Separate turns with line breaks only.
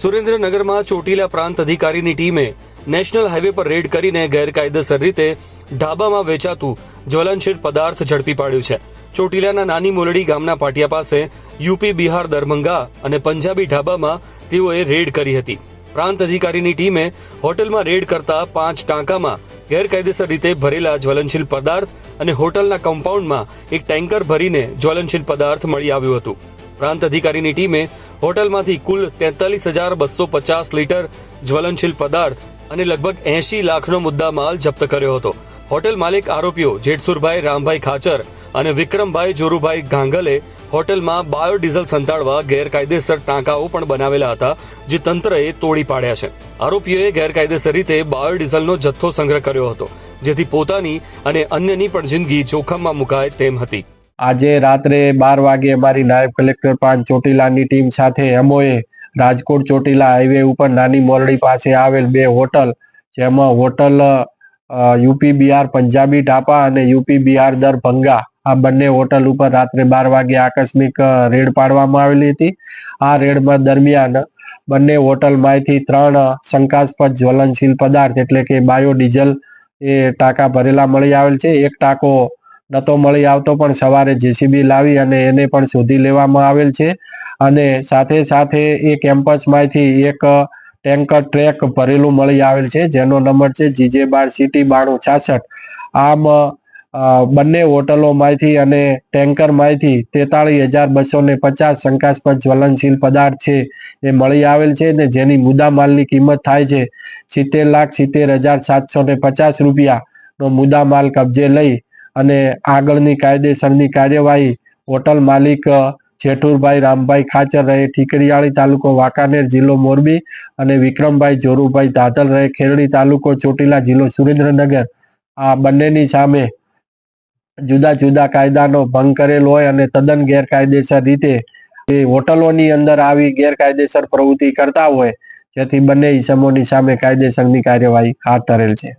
સુરેન્દ્રનગરમાં ચોટીલા પ્રાંત અધિકારીની ટીમે નેશનલ હાઈવે પર રેડ કરીને ગેરકાયદેસર રીતે ઢાબામાં વેચાતું જ્વલનશીલ પદાર્થ ઝડપી પાડ્યું છે। ચોટીલાના નાની મોલડી ગામના પાટિયા પાસે યુપી, બિહાર, દરભંગા અને પંજાબી ઢાબામાં તેઓએ રેડ કરી હતી। પ્રાંત અધિકારીની ટીમે હોટલમાં રેડ કરતા 5 ટાંકામાં ગેરકાયદેસર રીતે ભરેલા જ્વલનશીલ પદાર્થ અને હોટલના કમ્પાઉન્ડમાં એક ટેન્કર ભરીને જ્વલનશીલ પદાર્થ મળી આવ્યું હતું। પ્રાંત અધિકારીની ટીમે હોટલમાંથી કુલ 43,250 લીટર જ્વલનશીલ પદાર્થ અને લગભગ 80 લાખનો મુદ્દામાલ જપ્ત કર્યો હતો। હોટેલ માલિક આરોપીઓ જેઠસુરભાઈ રામભાઈ ખાચર અને વિક્રમભાઈ જોરુભાઈ ગાંગલે હોટલમાં બાયોડીઝલ સંતાડવા ગેરકાયદેસર ટાંકાઓ પણ બનાવેલા હતા, જે તંત્રએ તોડી પાડ્યા છે। આરોપીઓએ ગેરકાયદેસર રીતે બાયોડીઝલનો જથ્થો સંગ્રહ કર્યો હતો, જેથી પોતાની અને અન્યની પણ જિંદગી જોખમમાં મુકાય તેમ હતી।
આજે રાત્રે 12 વાગે અમારી નાયબ કલેક્ટર 5 ચોટીલાની ટીમ સાથે અમોએ રાજકોટ ચોટીલા હાઈવે ઉપર નાની મોરડી પાસે આવેલ 2 હોટલ, જેમાં હોટલ યુપી બિહાર પંજાબી ઢાબા અને યુપી બિહાર દરભંગા, આ બંને હોટલ ઉપર રાત્રે 12 વાગે આકસ્મિક રેડ પાડવામાં આવેલી હતી। આ રેડમાં દરમિયાન બંને હોટલમાંથી 3 શંકાસ્પદ જ્વલનશીલ પદાર્થ એટલે કે બાયોડીઝલ એ ટાંકા ભરેલા મળી આવેલ છે। એક ટાંકો નતો મળી આવતો, પણ સવારે જેસીબી લાવી અને એને પણ શોધી લેવામાં આવેલ છે। અને સાથે સાથે એ કેમ્પસમાંથી એક ટેન્કર ટ્રેક ભરેલું મળી આવેલ છે, જેનો નંબર છે GJ12CT 9266। આમ બંને હોટલોમાંથી અને ટેન્કરમાંથી 43,250 શંકાસ્પદ જ્વલનશીલ પદાર્થ છે એ મળી આવેલ છે, ને જેની મુદ્દામાલની કિંમત થાય છે 70,70,750 રૂપિયાનો મુદ્દામાલ કબજે લઈ અને આગળની કાયદેસરની કાર્યવાહી હોટલ માલિક જેઠુરભાઈ રામભાઈ ખાચર રહે ઠીકરીયાળી, તાલુકો વાંકાનેર, જિલ્લો મોરબી, અને વિક્રમભાઈ જોરુભાઈ ધાધલ રહે ખેરડી, તાલુકો ચોટીલા, જિલ્લો સુરેન્દ્રનગર, આ બંનેની સામે જુદા જુદા કાયદાનો ભંગ કરેલ હોય અને તદ્દન ગેરકાયદેસર રીતે એ હોટલોની અંદર આવી ગેરકાયદેસર પ્રવૃત્તિ કરતા હોય, જેથી બંને ઇસમોની સામે કાયદેસરની કાર્યવાહી હાથ ધરેલ છે।